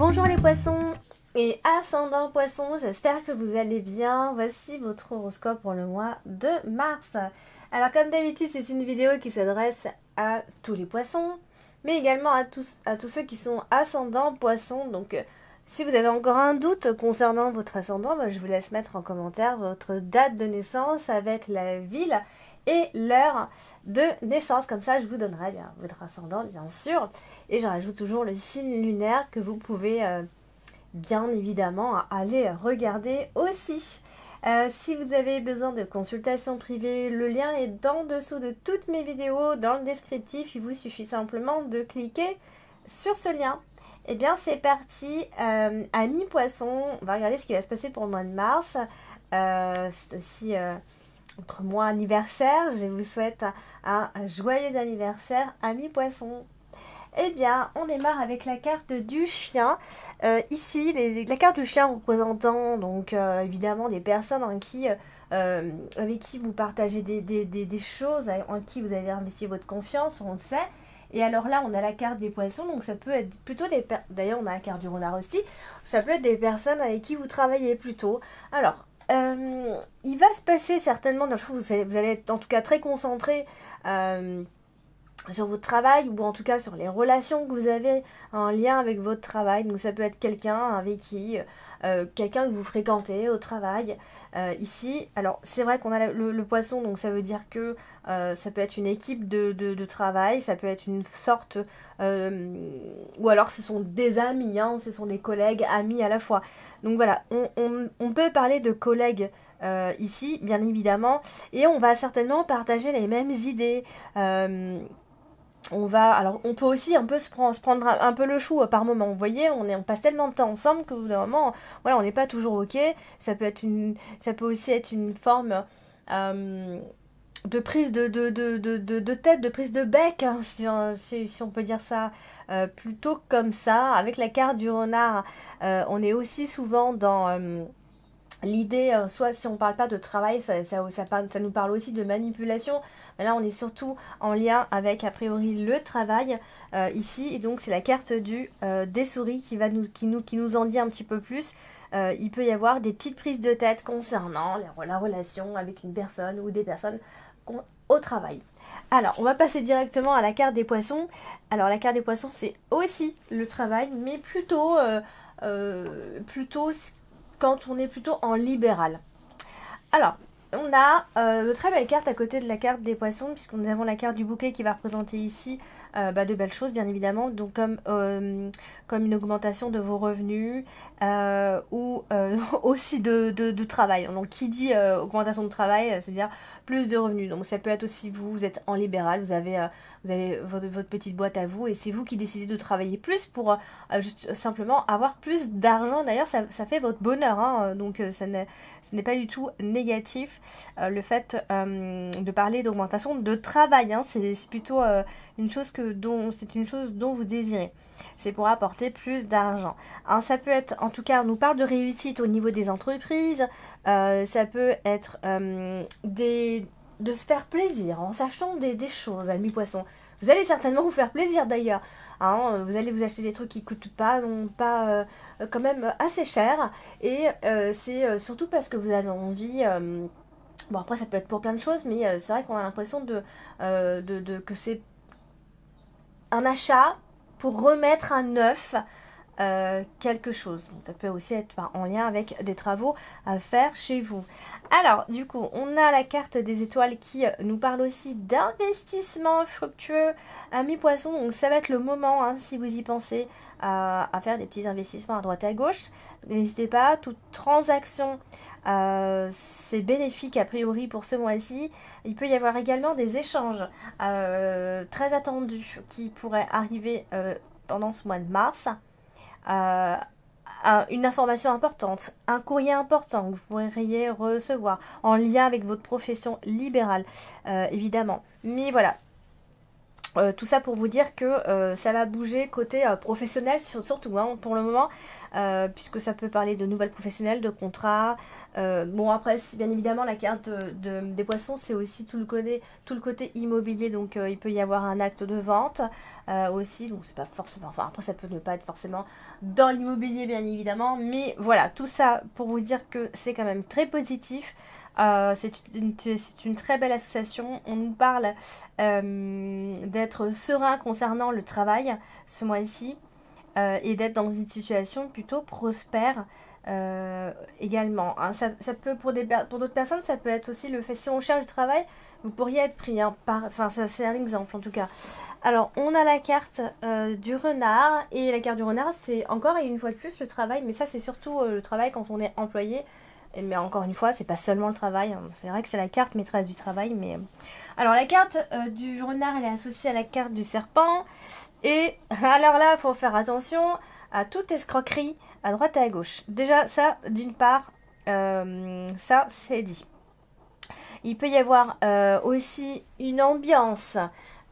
Bonjour les poissons et ascendant poisson, j'espère que vous allez bien. Voici votre horoscope pour le mois de mars. Alors comme d'habitude, c'est une vidéo qui s'adresse à tous les poissons, mais également à tous ceux qui sont ascendants poissons. Donc si vous avez encore un doute concernant votre ascendant, je vous laisse mettre en commentaire votre date de naissance avec la ville et l'heure de naissance. Comme ça, je vous donnerai bien votre ascendant, bien sûr. Et je rajoute toujours le signe lunaire que vous pouvez bien évidemment aller regarder aussi. Si vous avez besoin de consultation privée, le lien est en dessous de toutes mes vidéos, dans le descriptif. Il vous suffit simplement de cliquer sur ce lien. Et bien c'est parti, amis poissons, on va regarder ce qui va se passer pour le mois de mars. C'est aussi votre mois anniversaire. Je vous souhaite un joyeux anniversaire, amis poissons. Eh bien, on démarre avec la carte du chien. Ici, la carte du chien représentant donc évidemment des personnes avec qui vous partagez des choses, en qui vous avez investi votre confiance, on le sait. Et alors là, on a la carte des poissons, donc ça peut être plutôt d'ailleurs, on a la carte du renard aussi. Ça peut être des personnes avec qui vous travaillez plutôt. Alors, il va se passer certainement, vous allez être en tout cas très concentré sur votre travail, ou en tout cas sur les relations que vous avez en lien avec votre travail. Donc ça peut être quelqu'un avec qui, quelqu'un que vous fréquentez au travail. Ici, alors c'est vrai qu'on a le poisson, donc ça veut dire que ça peut être une équipe de travail, ça peut être une sorte, ou alors ce sont des amis, hein, ce sont des collègues, amis à la fois. Donc voilà, on peut parler de collègues ici, bien évidemment, et on va certainement partager les mêmes idées. On peut aussi un peu se prendre un peu le chou par moment. Vous voyez, on passe tellement de temps ensemble que bout d'un moment, voilà, on n'est pas toujours ok. Ça peut aussi être une forme de prise de tête, de prise de bec, hein, si on peut dire ça, plutôt comme ça. Avec la carte du renard, on est aussi souvent dans l'idée, soit si on parle pas de travail, ça nous parle aussi de manipulation. Mais là, on est surtout en lien avec, a priori, le travail ici. Et donc, c'est la carte des souris qui nous en dit un petit peu plus. Il peut y avoir des petites prises de tête concernant la relation avec une personne ou des personnes au travail. Alors, on va passer directement à la carte des poissons. Alors, la carte des poissons, c'est aussi le travail, mais plutôt quand on est plutôt en libéral. Alors, on a de très belles cartes à côté de la carte des poissons, puisque nous avons la carte du bouquet qui va représenter ici de belles choses, bien évidemment, donc comme une augmentation de vos revenus ou aussi de travail. Donc, qui dit augmentation de travail, c'est-à-dire plus de revenus. Donc, ça peut être aussi vous êtes en libéral, vous avez votre petite boîte à vous, et c'est vous qui décidez de travailler plus pour juste simplement avoir plus d'argent. D'ailleurs, ça fait votre bonheur, hein, donc ce n'est pas du tout négatif le fait de parler d'augmentation de travail, hein. C'est plutôt une chose dont vous désirez. C'est pour apporter plus d'argent. Alors, ça peut être, en tout cas, on nous parle de réussite au niveau des entreprises. Ça peut être de se faire plaisir en sachant des choses, amis poissons. Vous allez certainement vous faire plaisir d'ailleurs. Hein, vous allez vous acheter des trucs qui coûtent pas quand même assez cher. Et c'est surtout parce que vous avez envie. Bon, après, ça peut être pour plein de choses, mais c'est vrai qu'on a l'impression que c'est un achat pour remettre à neuf quelque chose. Ça peut aussi être en lien avec des travaux à faire chez vous. Alors, du coup, on a la carte des étoiles qui nous parle aussi d'investissement fructueux. Amis poissons, donc ça va être le moment, hein, si vous y pensez, à faire des petits investissements à droite à gauche. N'hésitez pas, toute transaction c'est bénéfique a priori pour ce mois-ci. Il peut y avoir également des échanges très attendus qui pourraient arriver pendant ce mois de mars. Une information importante, un courrier important que vous pourriez recevoir en lien avec votre profession libérale, évidemment. Mais voilà, Tout ça pour vous dire que ça va bouger côté professionnel surtout hein, pour le moment, puisque ça peut parler de nouvelles professionnelles, de contrats. Bon après, bien évidemment, la carte des poissons, c'est aussi tout le côté immobilier, donc il peut y avoir un acte de vente aussi, donc c'est pas forcément, enfin après ça peut ne pas être forcément dans l'immobilier bien évidemment, mais voilà, tout ça pour vous dire que c'est quand même très positif. C'est une très belle association. On nous parle d'être serein concernant le travail ce mois-ci et d'être dans une situation plutôt prospère également. Hein. Ça peut pour d'autres personnes, ça peut être aussi le fait si on cherche du travail, vous pourriez être pris. Hein, enfin, c'est un exemple en tout cas. Alors, on a la carte du renard et la carte du renard, c'est encore et une fois de plus le travail, mais ça c'est surtout le travail quand on est employé. Mais encore une fois, c'est pas seulement le travail. Hein. C'est vrai que c'est la carte maîtresse du travail. Mais alors, la carte du renard, elle est associée à la carte du serpent. Et alors là, il faut faire attention à toute escroquerie à droite et à gauche. Déjà, ça, d'une part, ça, c'est dit. Il peut y avoir aussi une ambiance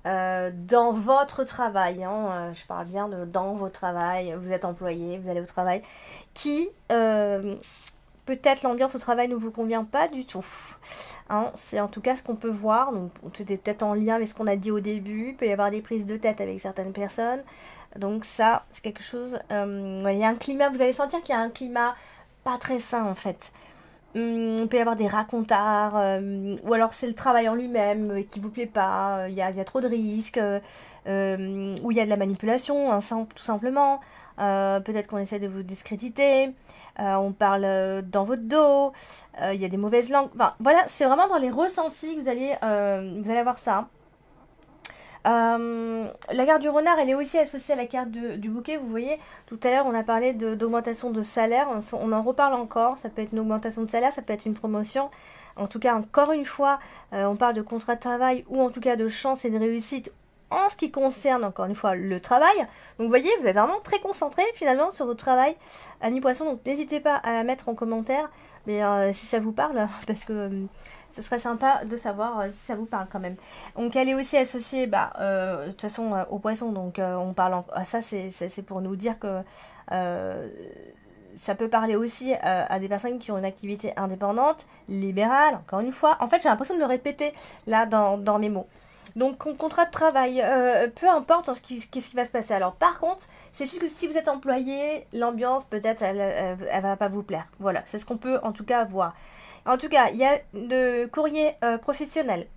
dans votre travail. Hein. Je parle bien de dans votre travail. Vous êtes employé, vous allez au travail. Qui... peut-être l'ambiance au travail ne vous convient pas du tout. Hein, c'est en tout cas ce qu'on peut voir. Donc, c'était peut-être en lien avec ce qu'on a dit au début. Il peut y avoir des prises de tête avec certaines personnes. Donc ça, c'est quelque chose... il y a un climat, vous allez sentir qu'il y a un climat pas très sain en fait. Il peut y avoir des racontards, ou alors c'est le travail en lui-même qui vous plaît pas, il y a trop de risques, ou il y a de la manipulation, hein, tout simplement. Peut-être qu'on essaie de vous discréditer, on parle dans votre dos, il y a des mauvaises langues. Enfin, voilà, c'est vraiment dans les ressentis que vous allez avoir ça. La carte du renard, elle est aussi associée à la carte du bouquet. Vous voyez, tout à l'heure, on a parlé d'augmentation de salaire. On en reparle encore. Ça peut être une augmentation de salaire, ça peut être une promotion. En tout cas, encore une fois, on parle de contrat de travail ou en tout cas de chance et de réussite en ce qui concerne, encore une fois, le travail. Donc, vous voyez, vous êtes vraiment très concentré finalement sur votre travail, amis poissons. Donc, n'hésitez pas à la mettre en commentaire. Mais si ça vous parle, parce que ce serait sympa de savoir si ça vous parle quand même. Donc elle est aussi associée, de toute façon, aux poissons. Donc on parle, ça c'est pour nous dire que ça peut parler aussi à des personnes qui ont une activité indépendante, libérale, encore une fois. En fait, j'ai l'impression de me répéter là dans mes mots. Donc, contrat de travail, peu importe qu'est-ce qui va se passer. Alors, par contre, c'est juste que si vous êtes employé, l'ambiance, peut-être, elle va pas vous plaire. Voilà, c'est ce qu'on peut en tout cas voir. En tout cas, il y a le courrier professionnel.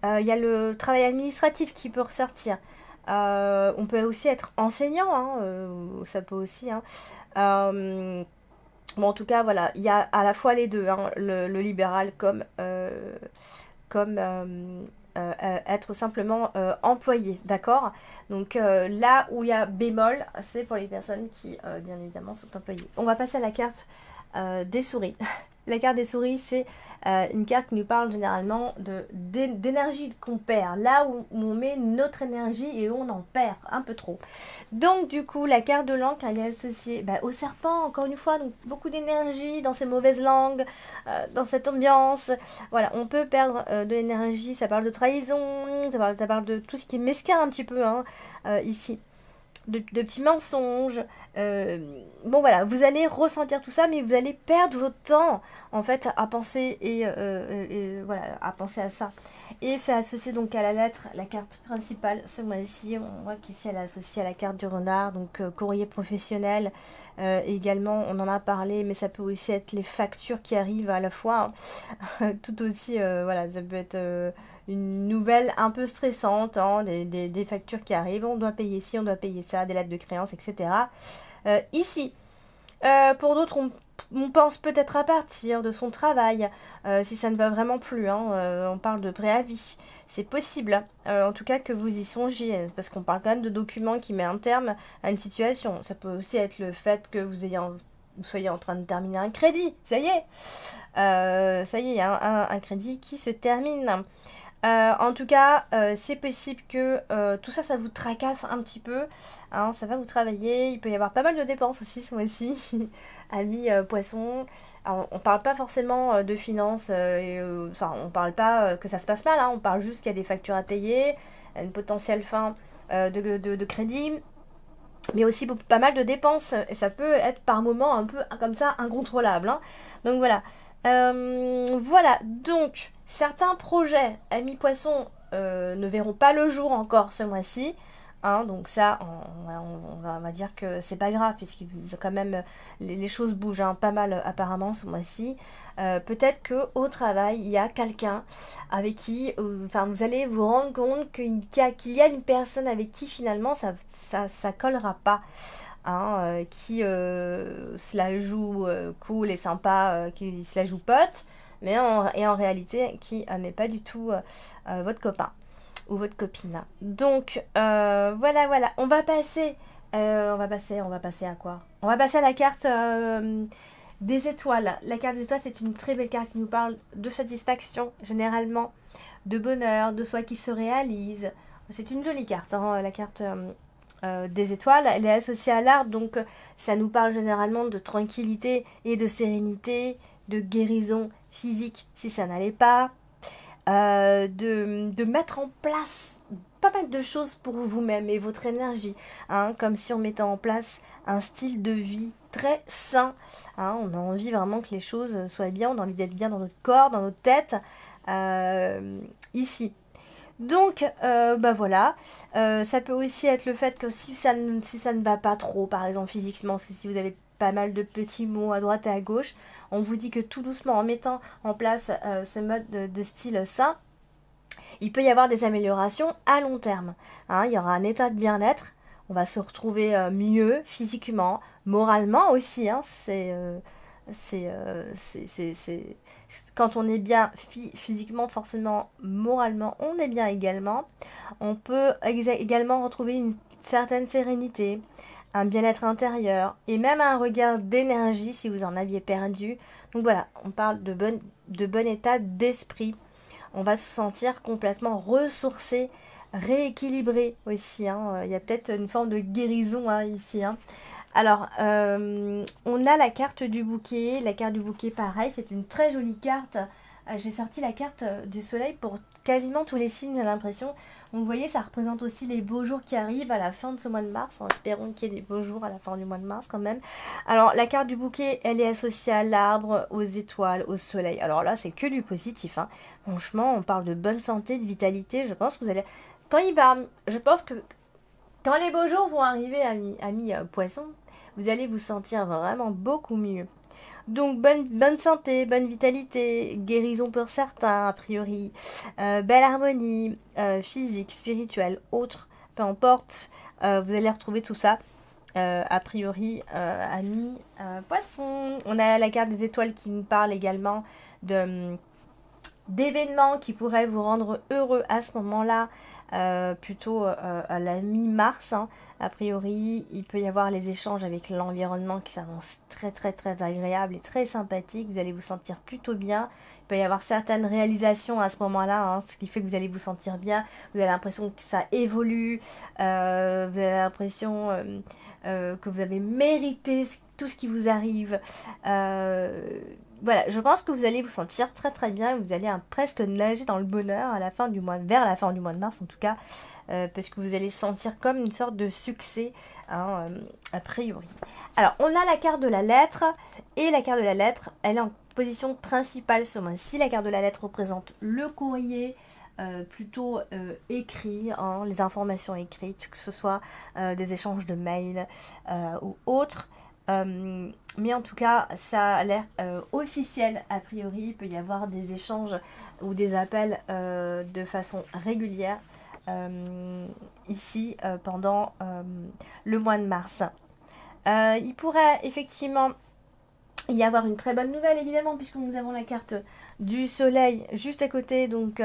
Il y a le travail administratif qui peut ressortir. On peut aussi être enseignant, hein, ça peut aussi. Hein. Bon, en tout cas, voilà, il y a à la fois les deux, hein, le libéral comme être simplement employé, d'accord? Donc là où il y a bémol, c'est pour les personnes qui, bien évidemment, sont employées. On va passer à la carte des souris. La carte des souris, c'est une carte qui nous parle généralement d'énergie qu'on perd. Là où on met notre énergie et où on en perd un peu trop. Donc du coup, la carte de l'encre, elle est associée au serpent, encore une fois. Donc beaucoup d'énergie dans ces mauvaises langues, dans cette ambiance. Voilà, on peut perdre de l'énergie. Ça parle de trahison, ça parle de tout ce qui est mesquin un petit peu hein, ici. De petits mensonges. Bon voilà, vous allez ressentir tout ça, mais vous allez perdre votre temps en fait à penser et voilà, à penser à ça. Et c'est associé donc à la lettre, la carte principale ce mois-ci. On voit qu'ici elle est associée à la carte du renard, donc courrier professionnel. Également, on en a parlé, mais ça peut aussi être les factures qui arrivent à la fois. Hein. Tout aussi, voilà, ça peut être une nouvelle un peu stressante, hein, des factures qui arrivent, on doit payer ci, on doit payer ça, des lettres de créance, etc. Ici, pour d'autres, on pense peut-être à partir de son travail, si ça ne va vraiment plus, hein, on parle de préavis, c'est possible, en tout cas que vous y songiez, parce qu'on parle quand même de documents qui mettent un terme à une situation. Ça peut aussi être le fait que vous soyez en train de terminer un crédit, ça y est, il y a un crédit qui se termine. En tout cas, c'est possible que tout ça, ça vous tracasse un petit peu. Hein, ça va vous travailler. Il peut y avoir pas mal de dépenses aussi ce mois-ci. Amis poissons. Alors, on parle pas forcément de finances. On parle pas que ça se passe mal. Hein, on parle juste qu'il y a des factures à payer. une potentielle fin de crédit, mais aussi pas mal de dépenses, et ça peut être par moments un peu comme ça incontrôlable, hein. Donc voilà. Voilà, donc certains projets amis poissons ne verront pas le jour encore ce mois-ci. Hein, donc ça, on va dire que c'est pas grave, puisque quand même les choses bougent, hein, pas mal apparemment ce mois-ci. Peut-être qu'au travail, il y a quelqu'un avec qui, enfin, vous allez vous rendre compte qu'il y a une personne avec qui finalement ça collera pas. Hein, qui se la joue cool et sympa, qui se la joue pote, mais en réalité qui n'est pas du tout votre copain ou votre copine. Donc voilà, on va passer à quoi? On va passer à la carte des étoiles. La carte des étoiles, c'est une très belle carte qui nous parle de satisfaction, généralement, de bonheur, de soi qui se réalise. C'est une jolie carte, hein, la carte des étoiles. Elle est associée à l'arbre, donc ça nous parle généralement de tranquillité et de sérénité, de guérison physique si ça n'allait pas, de mettre en place pas mal de choses pour vous-même et votre énergie, hein, comme si on mettait en place un style de vie très sain, hein. On a envie vraiment que les choses soient bien, on a envie d'être bien dans notre corps, dans notre tête, ici. Donc, voilà, ça peut aussi être le fait que si ça ne va pas trop, par exemple physiquement, si vous avez pas mal de petits mots à droite et à gauche, on vous dit que tout doucement, en mettant en place ce mode de style sain, il peut y avoir des améliorations à long terme. Hein, il y aura un état de bien-être, on va se retrouver mieux physiquement, moralement aussi, hein, quand on est bien physiquement, forcément, moralement, on est bien également. On peut également retrouver une certaine sérénité, un bien-être intérieur et même un regard d'énergie si vous en aviez perdu. Donc voilà, on parle de bon état d'esprit. On va se sentir complètement ressourcé, rééquilibré aussi, hein. Il y a peut-être une forme de guérison, hein, ici, hein. Alors, on a la carte du bouquet. La carte du bouquet, pareil, c'est une très jolie carte. J'ai sorti la carte du soleil pour quasiment tous les signes, j'ai l'impression. Donc, vous voyez, ça représente aussi les beaux jours qui arrivent à la fin de ce mois de mars. Espérons qu'il y ait des beaux jours à la fin du mois de mars quand même. Alors, la carte du bouquet, elle est associée à l'arbre, aux étoiles, au soleil. Alors là, c'est que du positif, hein. Franchement, on parle de bonne santé, de vitalité. Je pense que vous allez... Je pense que quand les beaux jours vont arriver, amis poissons, vous allez vous sentir vraiment beaucoup mieux. Donc, bonne santé, bonne vitalité, guérison pour certains, a priori, belle harmonie, physique, spirituelle, autre, peu importe, vous allez retrouver tout ça, a priori, amis poissons. On a la carte des étoiles qui nous parle également d'événements qui pourraient vous rendre heureux à ce moment-là, plutôt à la mi-mars, hein. A priori, il peut y avoir les échanges avec l'environnement qui s'annoncent très très très agréables et très sympathiques. Vous allez vous sentir plutôt bien. Il peut y avoir certaines réalisations à ce moment-là, hein, ce qui fait que vous allez vous sentir bien. Vous avez l'impression que ça évolue. Vous avez l'impression que vous avez mérité tout ce qui vous arrive. Voilà, je pense que vous allez vous sentir très très bien. Vous allez presque nager dans le bonheur à la fin du mois, vers la fin du mois de mars en tout cas. Parce que vous allez sentir comme une sorte de succès, hein, a priori. Alors, on a la carte de la lettre, et la carte de la lettre, elle est en position principale ce mois-ci. La carte de la lettre représente le courrier, plutôt écrit, hein, les informations écrites, que ce soit des échanges de mails ou autres. Mais en tout cas, ça a l'air officiel a priori. Il peut y avoir des échanges ou des appels de façon régulière. Ici pendant le mois de mars. Il pourrait effectivement y avoir une très bonne nouvelle évidemment puisque nous avons la carte du soleil juste à côté, donc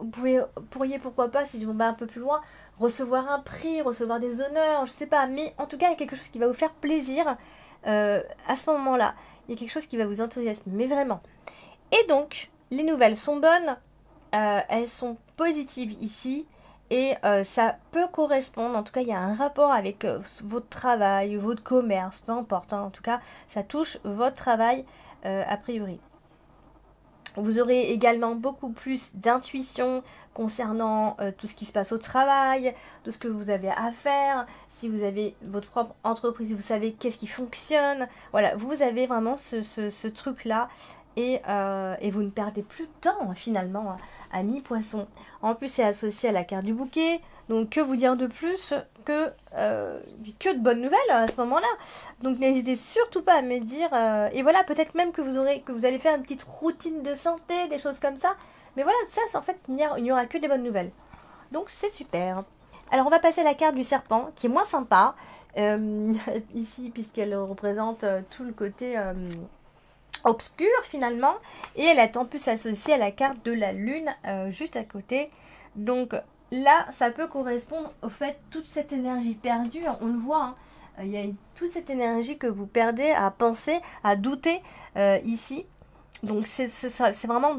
vous pourriez pourquoi pas, si je vais un peu plus loin, recevoir un prix, recevoir des honneurs, je sais pas, mais en tout cas il y a quelque chose qui va vous faire plaisir à ce moment-là, il y a quelque chose qui va vous enthousiasmer, mais vraiment. Et donc les nouvelles sont bonnes, elles sont positives ici. Et ça peut correspondre, en tout cas il y a un rapport avec votre travail, votre commerce, peu importe, hein, en tout cas ça touche votre travail a priori. Vous aurez également beaucoup plus d'intuition concernant tout ce qui se passe au travail, tout ce que vous avez à faire. Si vous avez votre propre entreprise, vous savez qu'est-ce qui fonctionne. Voilà, vous avez vraiment ce truc-là. Et vous ne perdez plus de temps finalement, amis poissons. En plus, c'est associé à la carte du bouquet. Donc, que vous dire de plus que de bonnes nouvelles à ce moment-là. Donc, n'hésitez surtout pas à me dire. Et voilà, peut-être même que vous allez faire une petite routine de santé, des choses comme ça. Mais voilà, ça, en fait, il n'y aura que des bonnes nouvelles. Donc, c'est super. Alors, on va passer à la carte du serpent, qui est moins sympa. Ici, puisqu'elle représente tout le côté obscur finalement, et elle est en plus associée à la carte de la lune juste à côté. Donc là, ça peut correspondre au fait toute cette énergie perdue, on le voit, hein. Il y a toute cette énergie que vous perdez à penser, à douter ici. Donc c'est vraiment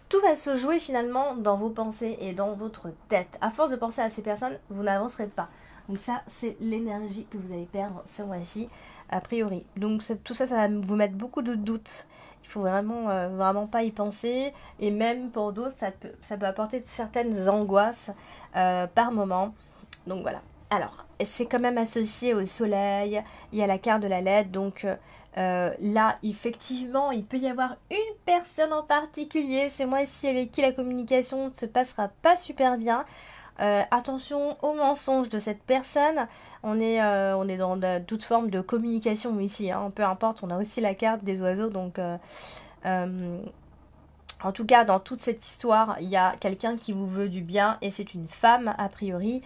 tout va se jouer finalement dans vos pensées et dans votre tête. À force de penser à ces personnes, vous n'avancerez pas. Donc ça, c'est l'énergie que vous allez perdre ce mois-ci, a priori. Donc tout ça, ça va vous mettre beaucoup de doutes. Il faut vraiment pas y penser. Et même pour d'autres, ça peut apporter certaines angoisses par moment. Donc voilà. Alors, c'est quand même associé au soleil. Il y a la carte de la lettre. Donc là, effectivement, il peut y avoir une personne en particulier ce mois-ci avec qui la communication ne se passera pas super bien. Attention aux mensonges de cette personne. On est dans toute forme de communication ici, hein, peu importe. On a aussi la carte des oiseaux. Donc, en tout cas, dans toute cette histoire, il y a quelqu'un qui vous veut du bien et c'est une femme a priori.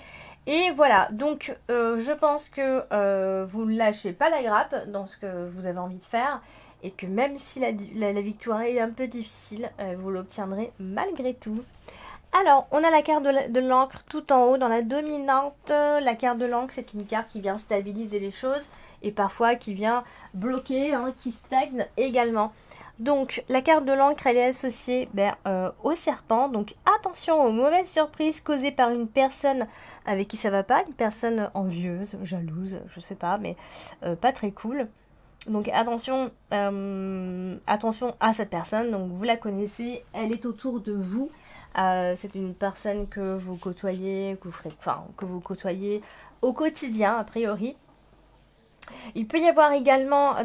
Et voilà, donc je pense que vous ne lâchez pas la grappe dans ce que vous avez envie de faire. Et que même si la victoire est un peu difficile, vous l'obtiendrez malgré tout. Alors, on a la carte de l'encre tout en haut dans la dominante. La carte de l'encre, c'est une carte qui vient stabiliser les choses et parfois qui vient bloquer, hein, qui stagne également. Donc, la carte de l'encre, elle est associée au serpent. Donc, attention aux mauvaises surprises causées par une personne avec qui ça va pas. Une personne envieuse, jalouse, je sais pas, mais pas très cool. Donc, attention à cette personne. Donc, vous la connaissez, elle est autour de vous. C'est une personne que vous côtoyez, que vous côtoyez au quotidien, a priori. Il peut y avoir également,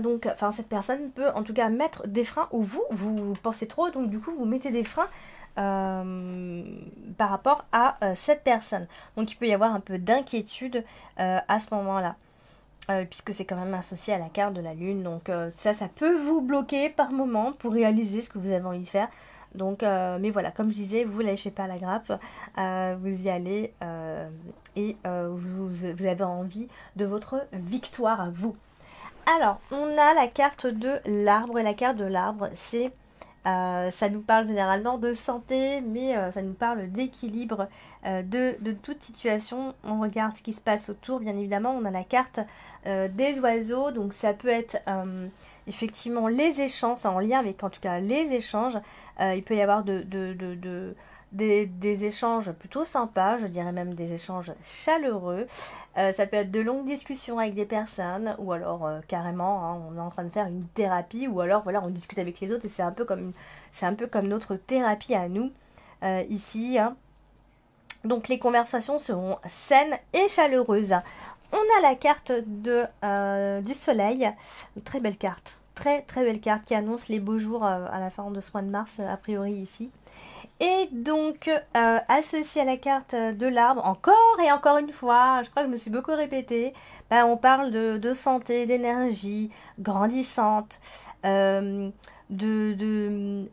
cette personne peut en tout cas mettre des freins, ou vous pensez trop, donc du coup vous mettez des freins par rapport à cette personne. Donc il peut y avoir un peu d'inquiétude à ce moment-là. Puisque c'est quand même associé à la carte de la lune. Donc ça peut vous bloquer par moment pour réaliser ce que vous avez envie de faire. Donc, mais voilà, comme je disais, vous lâchez pas la grappe, vous y allez et vous avez envie de votre victoire à vous. Alors, on a la carte de l'arbre, et la carte de l'arbre, c'est ça nous parle généralement de santé, mais ça nous parle d'équilibre de toute situation. On regarde ce qui se passe autour, bien évidemment. On a la carte des oiseaux, donc ça peut être effectivement les échanges, en lien avec en tout cas les échanges. Il peut y avoir des échanges plutôt sympas, je dirais même des échanges chaleureux. Ça peut être de longues discussions avec des personnes, ou alors carrément, hein, on est en train de faire une thérapie, ou alors voilà, on discute avec les autres et c'est un peu comme notre thérapie à nous ici. Hein. Donc les conversations seront saines et chaleureuses. On a la carte du soleil, une très belle carte. Très très belle carte qui annonce les beaux jours à la fin de ce mois de mars a priori ici. Et donc associé à la carte de l'arbre, encore et encore une fois, je crois que je me suis beaucoup répétée, on parle de santé, d'énergie grandissante, de ce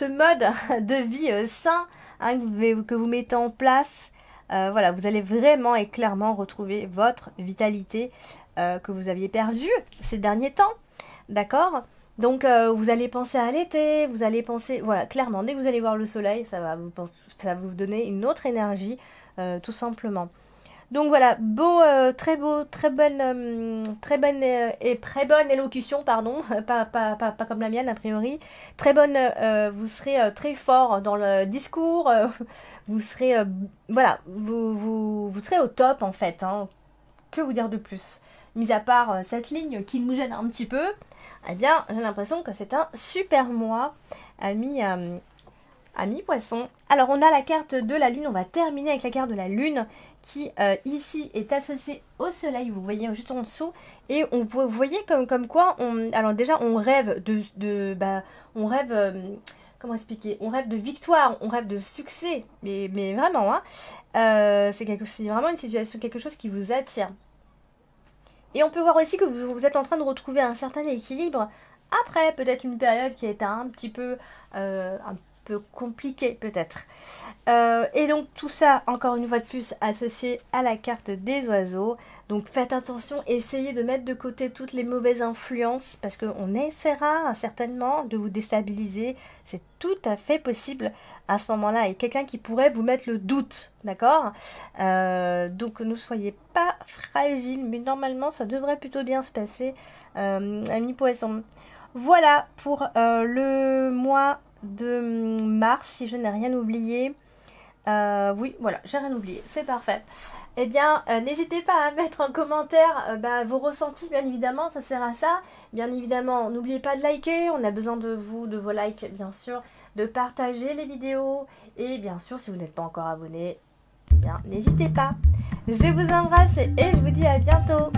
mode de vie sain, hein, que vous mettez en place. Voilà, vous allez vraiment et clairement retrouver votre vitalité que vous aviez perdue ces derniers temps, d'accord ? Donc vous allez penser à l'été, vous allez penser, voilà, clairement, dès que vous allez voir le soleil, ça va vous donner une autre énergie, tout simplement. Donc voilà, très bonne élocution, pardon, pas comme la mienne a priori. Très bonne, vous serez très fort dans le discours, vous serez, voilà, vous serez au top en fait, hein. Que vous dire de plus ? mis à part cette ligne qui nous gêne un petit peu, eh bien j'ai l'impression que c'est un super mois, amis poissons. Alors on a la carte de la lune, on va terminer avec la carte de la lune qui ici est associée au soleil, vous voyez juste en dessous, et vous voyez comme quoi, alors déjà on rêve on rêve, comment expliquer, on rêve de victoire, on rêve de succès, mais vraiment, hein, c'est vraiment une situation, quelque chose qui vous attire. Et on peut voir aussi que vous êtes en train de retrouver un certain équilibre après peut-être une période qui a été un peu compliquée peut-être. Et donc tout ça, encore une fois de plus, associé à la carte des oiseaux. Donc faites attention, essayez de mettre de côté toutes les mauvaises influences parce qu'on essaiera certainement de vous déstabiliser. C'est tout à fait possible à ce moment-là. Et quelqu'un qui pourrait vous mettre le doute, d'accord? Donc ne soyez pas fragiles, mais normalement ça devrait plutôt bien se passer, amis poissons. Voilà pour le mois de mars, si je n'ai rien oublié. Oui, voilà, j'ai rien oublié, c'est parfait. Eh bien, n'hésitez pas à mettre en commentaire vos ressentis, bien évidemment, ça sert à ça. Bien évidemment, n'oubliez pas de liker, on a besoin de vous, de vos likes, bien sûr, de partager les vidéos. Et bien sûr, si vous n'êtes pas encore abonné, eh bien, n'hésitez pas. Je vous embrasse et je vous dis à bientôt.